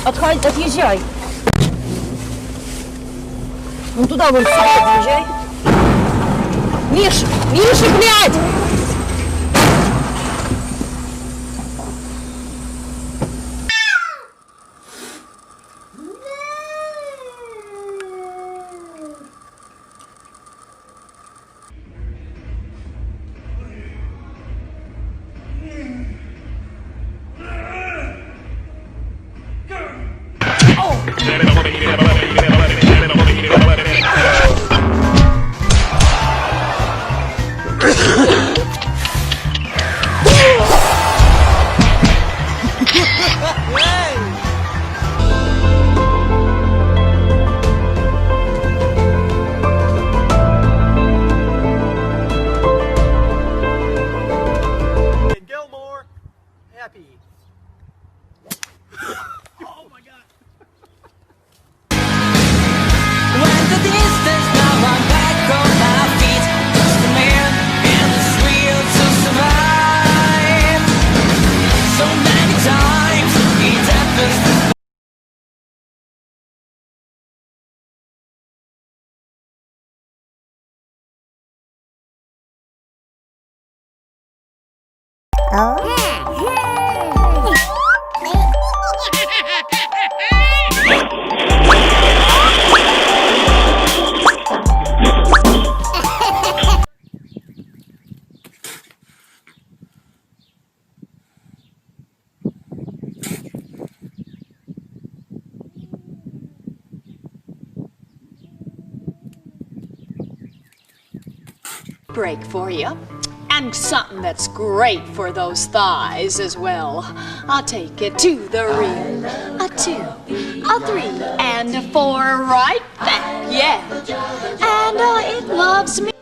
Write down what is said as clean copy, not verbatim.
Отъезжай. Ну туда вон сюда отъезжай. Миша, блядь! Break for you. And something that's great for those thighs as well. I'll take it to the ring. A 2, a 3, and a 4 right back, yeah. And it loves me.